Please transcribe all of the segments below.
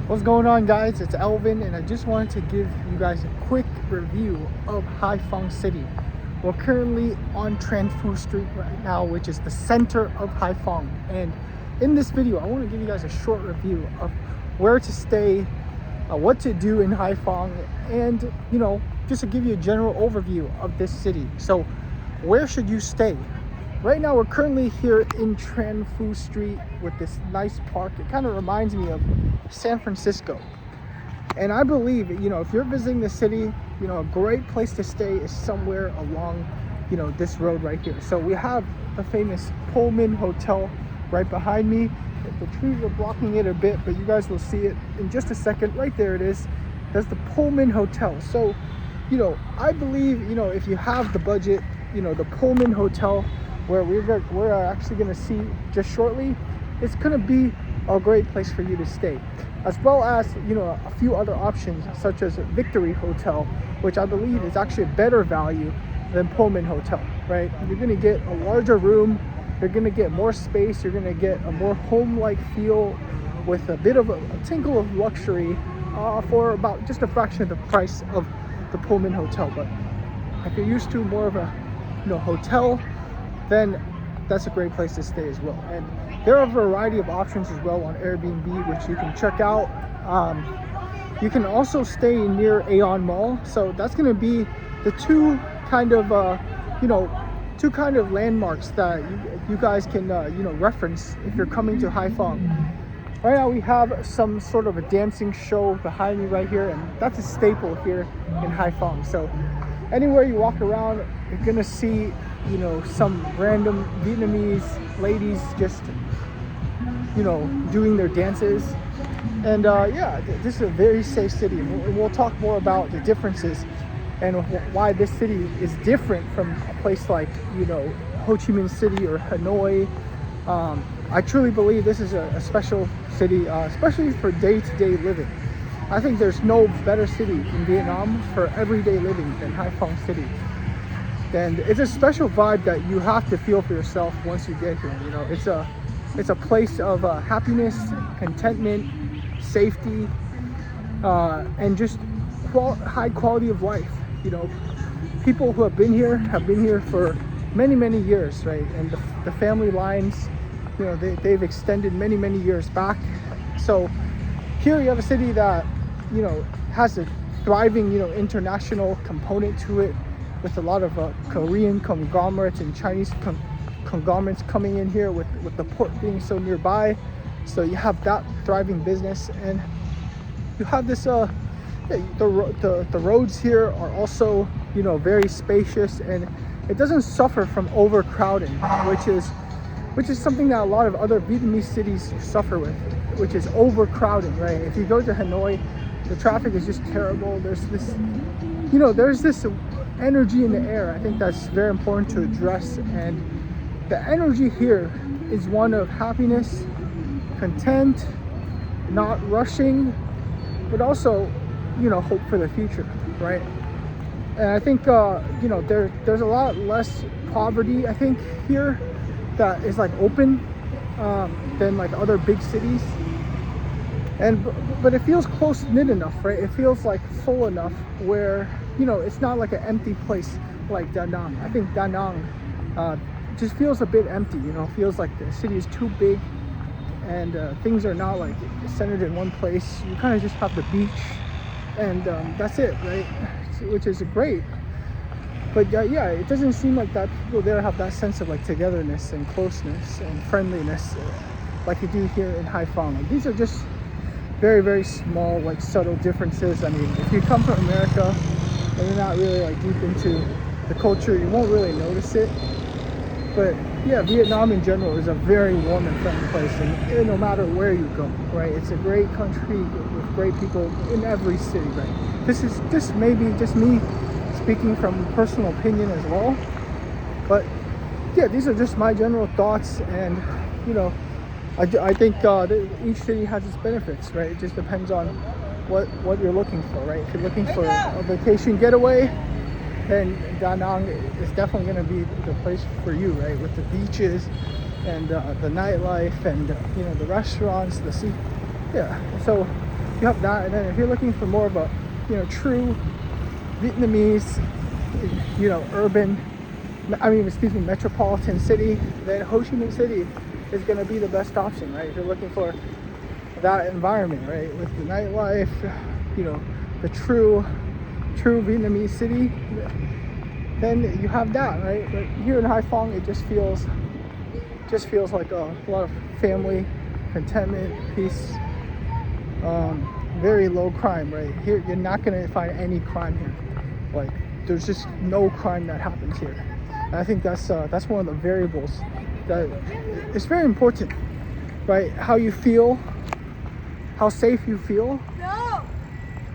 What's going on, guys? It's Elvin, and I just wanted to give you guys a quick review of Haiphong City. We're currently on Tranfu Street right now, which is the center of Haiphong. And in this video, I want to give you guys a short review of where to stay, what to do in Haiphong, and just to give you a general overview of this city. So, where should you stay? Right now, we're currently here in Tranfu Street with this nice park. It kind of reminds me of San Francisco. And I believe, if you're visiting the city, a great place to stay is somewhere along, this road right here. So we have the famous Pullman Hotel right behind me. The trees are blocking it a bit, but you guys will see it in just a second. Right there it is. That's the Pullman Hotel. So, I believe, if you have the budget, the Pullman Hotel, where we're actually going to see just shortly, it's going to be a great place for you to stay, as well as a few other options such as Victory Hotel, which I believe is actually a better value than Pullman Hotel. Right, you're going to get a larger room, you're going to get more space, you're going to get a more home-like feel with a bit of a tinkle of luxury for about just a fraction of the price of the Pullman Hotel. But if you're used to more of a hotel, then that's a great place to stay as well. And there are a variety of options as well on Airbnb, which you can check out. You can also stay near Aeon Mall. So that's going to be the two kind of landmarks that you guys can reference if you're coming to Haiphong. Right now we have some sort of a dancing show behind me right here, and that's a staple here in Haiphong. So anywhere you walk around, you're gonna see some random Vietnamese ladies just doing their dances. And this is a very safe city, and we'll talk more about the differences and why this city is different from a place like Ho Chi Minh City or Hanoi. I truly believe this is a special city, especially for day-to-day living. I think there's no better city in Vietnam for everyday living than Haiphong City. And it's a special vibe that you have to feel for yourself once you get here. It's a place of happiness, contentment, safety, and just high quality of life. People who have been here for many years, right? And the family lines, they've extended many years back. So here you have a city that has a thriving international component to it, with a lot of Korean conglomerates and Chinese conglomerates coming in here, with the port being so nearby. So you have that thriving business, and you have this the roads here are also very spacious, and it doesn't suffer from overcrowding, which is something that a lot of other Vietnamese cities suffer with, which is overcrowding, right? If you go to Hanoi, the traffic is just terrible. There's this energy in the air. I think that's very important to address, and the energy here is one of happiness, content, not rushing, but also hope for the future, right? And I think there's a lot less poverty, I think, here, that is like open than like other big cities. But it feels close knit enough, right? It feels like full enough where it's not like an empty place like Da Nang. I think Da Nang just feels a bit empty. Feels like the city is too big, and things are not like centered in one place. You kind of just have the beach, and that's it, right? Which is great. But it doesn't seem like that people there have that sense of like togetherness and closeness and friendliness like you do here in Haiphong. Like, these are just very small, like, subtle differences. I mean, if you come from America and you're not really like deep into the culture, you won't really notice it. But yeah, Vietnam in general is a very warm and friendly place, and no matter where you go, right? It's a great country with great people in every city, right? This is just maybe just me speaking from personal opinion as well. But yeah, these are just my general thoughts, and I think each city has its benefits, right? It just depends on what you're looking for, right? If you're looking for a vacation getaway, then Da Nang is definitely going to be the place for you, right? With the beaches and the nightlife and the restaurants, the sea. Yeah. So you have that. And then if you're looking for more of a, you know, true Vietnamese, you know, urban, metropolitan city, then Ho Chi Minh City is going to be the best option, right? If you're looking for that environment, right, with the nightlife, you know, the true Vietnamese city, then you have that, right? But here in Haiphong, it just feels like a lot of family, contentment, peace, very low crime, right? Here, you're not gonna find any crime here. Like, there's just no crime that happens here. And I think that's one of the variables that it's very important, right? How you feel, how safe you feel,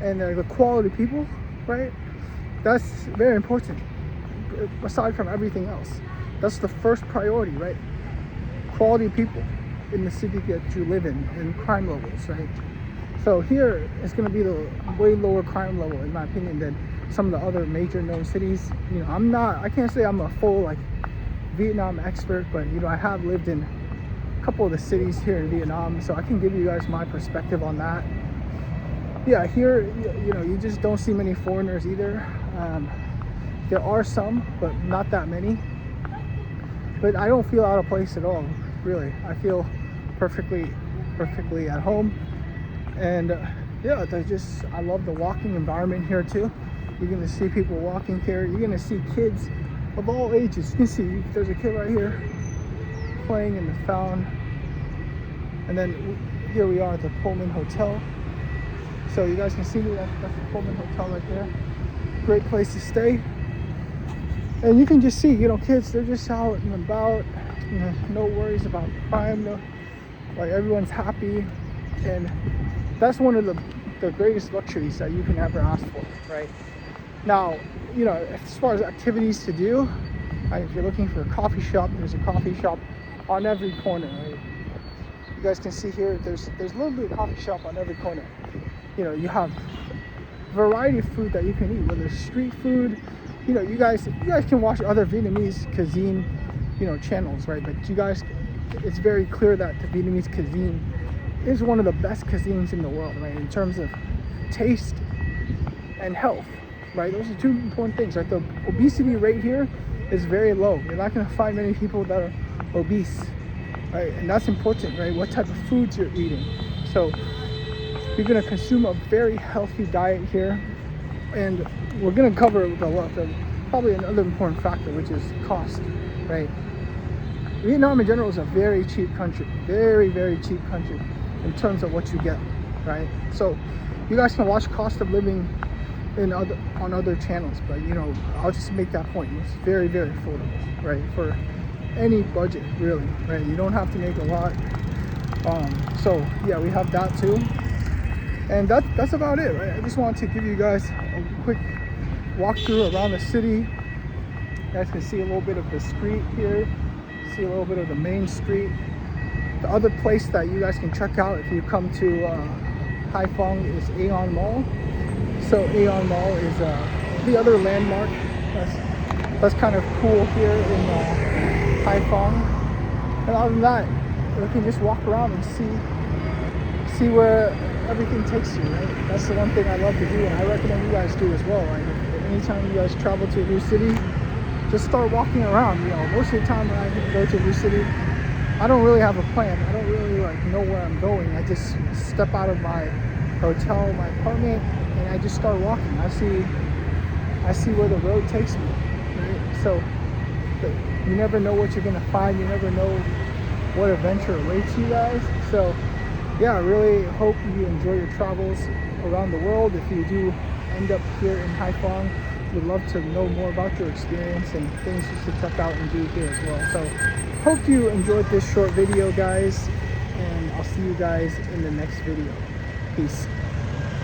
and the quality of people, right? That's very important. Aside from everything else, that's the first priority, right? Quality people in the city that you live in, and crime levels, right? So here it's going to be the way lower crime level, in my opinion, than some of the other major known cities. You know, I can't say I'm a full like Vietnam expert, but you know, I have lived in a couple of the cities here in Vietnam, so I can give you guys my perspective on that. Yeah, here, you know, you just don't see many foreigners either. There are some, but not that many. But I don't feel out of place at all, really. I feel perfectly at home. And yeah, I love the walking environment here too. You're gonna see people walking here. You're gonna see kids of all ages. You can see there's a kid right here playing in the fountain. And then here we are at the Pullman Hotel. So you guys can see that's the Pullman Hotel right there. Great place to stay. And you can just see, you know, kids, they're just out and about, you know, no worries about crime, like everyone's happy. And that's one of the greatest luxuries that you can ever ask for, right? Now, you know, as far as activities to do, if you're looking for a coffee shop, there's a coffee shop on every corner, right? You guys can see here, there's literally a coffee shop on every corner. You know, you have variety of food that you can eat, whether it's street food. You know, you guys can watch other Vietnamese cuisine, you know, channels, right? But you guys, it's very clear that the Vietnamese cuisine is one of the best cuisines in the world, right? In terms of taste and health, right? Those are two important things, right? The obesity rate here is very low. You're not going to find many people that are obese, right? And that's important, right? What type of foods you're eating. So you're going to consume a very healthy diet here, and we're going to cover probably another important factor, which is cost, right? Vietnam in general is a very cheap country, very, very cheap country in terms of what you get, right? So you guys can watch cost of living on other channels, but you know, I'll just make that point. It's very, very affordable, right? For any budget, really, right? You don't have to make a lot. So yeah, we have that too. And that's about it, right? I just wanted to give you guys a quick walkthrough around the city. You guys can see a little bit of the street here, see a little bit of the main street. The other place that you guys can check out if you come to Haiphong is Aeon Mall. So Aeon Mall is the other landmark that's kind of cool here in Haiphong. And other than that, you can just walk around and see where everything takes you, right? That's the one thing I love to do, and I recommend you guys do as well. Like, anytime you guys travel to a new city, just start walking around. You know, most of the time when I go to a new city, I don't really have a plan. I don't really like know where I'm going. I just step out of my hotel, my apartment, and I just start walking. I see where the road takes me, right? So you never know what you're gonna find. You never know what adventure awaits you guys. So yeah, I really hope you enjoy your travels around the world. If you do end up here in Haiphong, we'd love to know more about your experience and things you should check out and do here as well. So hope you enjoyed this short video, guys, and I'll see you guys in the next video. Peace.